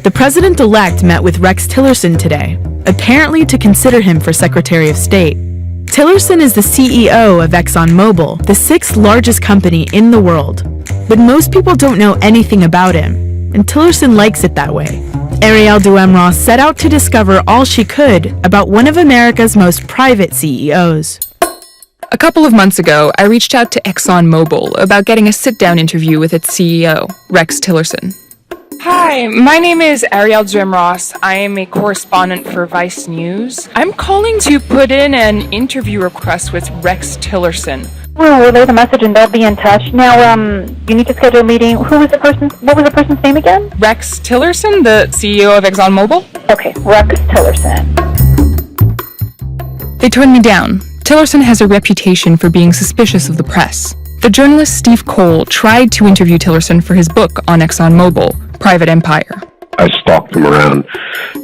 The president-elect met with Rex Tillerson today, apparently to consider him for Secretary of State. Tillerson is the CEO of ExxonMobil, the sixth largest company in the world. But most people don't know anything about him, and Tillerson likes it that way. Arielle Duhamel set out to discover all she could about one of America's most private CEOs. A couple of months ago, I reached out to ExxonMobil about getting a sit-down interview with its CEO, Rex Tillerson. Hi, my name is Arielle Duhamel. I am a correspondent for Vice News. I'm calling to put in an interview request with Rex Tillerson. We'll relay the message and they'll be in touch. Now, you need to schedule a meeting. What was the person's name again? Rex Tillerson, the CEO of ExxonMobil? Okay, Rex Tillerson. They turned me down. Tillerson has a reputation for being suspicious of the press. The journalist Steve Cole tried to interview Tillerson for his book on ExxonMobil, Private Empire. I stalked him around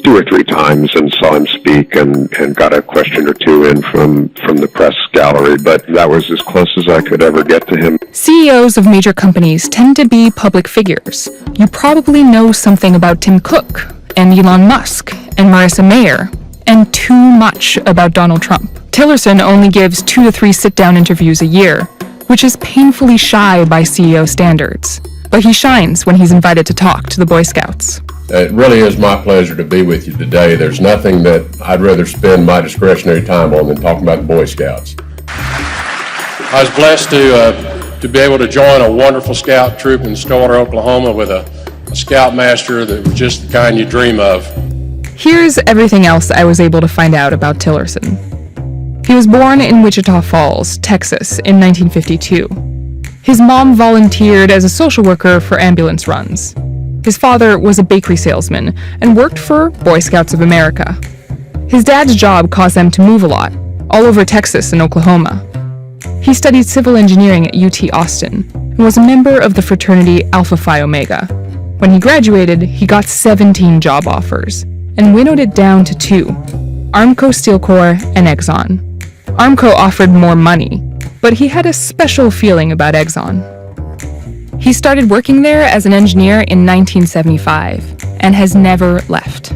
2 or 3 times and saw him speak and got a question or two in from the press gallery, but that was as close as I could ever get to him. CEOs of major companies tend to be public figures. You probably know something about Tim Cook and Elon Musk and Marissa Mayer, and too much about Donald Trump. Tillerson only gives 2 to 3 sit-down interviews a year, which is painfully shy by CEO standards. But he shines when he's invited to talk to the Boy Scouts. It really is my pleasure to be with you today. There's nothing that I'd rather spend my discretionary time on than talking about the Boy Scouts. I was blessed to be able to join a wonderful scout troop in Stillwater, Oklahoma with a scoutmaster that was just the kind you dream of. Here's everything else I was able to find out about Tillerson. He was born in Wichita Falls, Texas, in 1952. His mom volunteered as a social worker for ambulance runs. His father was a bakery salesman and worked for Boy Scouts of America. His dad's job caused them to move a lot, all over Texas and Oklahoma. He studied civil engineering at UT Austin and was a member of the fraternity Alpha Phi Omega. When he graduated, he got 17 job offers and winnowed it down to 2, Armco Steel Corps and Exxon. Armco offered more money, but he had a special feeling about Exxon. He started working there as an engineer in 1975 and has never left.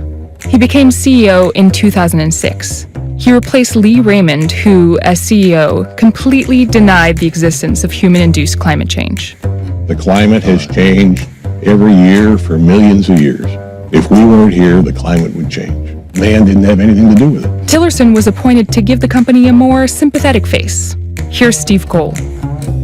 He became CEO in 2006. He replaced Lee Raymond, who, as CEO, completely denied the existence of human-induced climate change. The climate has changed every year for millions of years. If we weren't here, the climate would change. Man didn't have anything to do with it. Tillerson was appointed to give the company a more sympathetic face. Here's Steve Cole.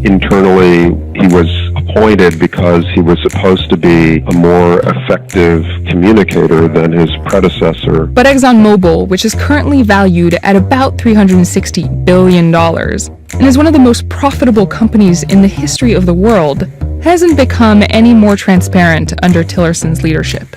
Internally, he was appointed because he was supposed to be a more effective communicator than his predecessor. But ExxonMobil, which is currently valued at about $360 billion and is one of the most profitable companies in the history of the world, hasn't become any more transparent under Tillerson's leadership.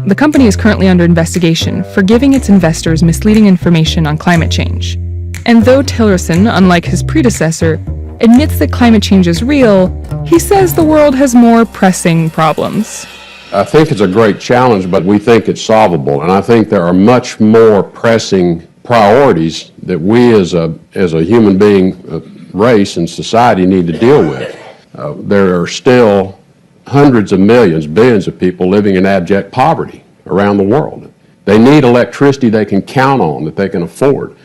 The company is currently under investigation for giving its investors misleading information on climate change. And though Tillerson, unlike his predecessor, admits that climate change is real, he says the world has more pressing problems. I think it's a great challenge, but we think it's solvable. And I think there are much more pressing priorities that we as a human being race and society need to deal with. There are still hundreds of millions, billions of people living in abject poverty around the world. They need electricity they can count on, that they can afford.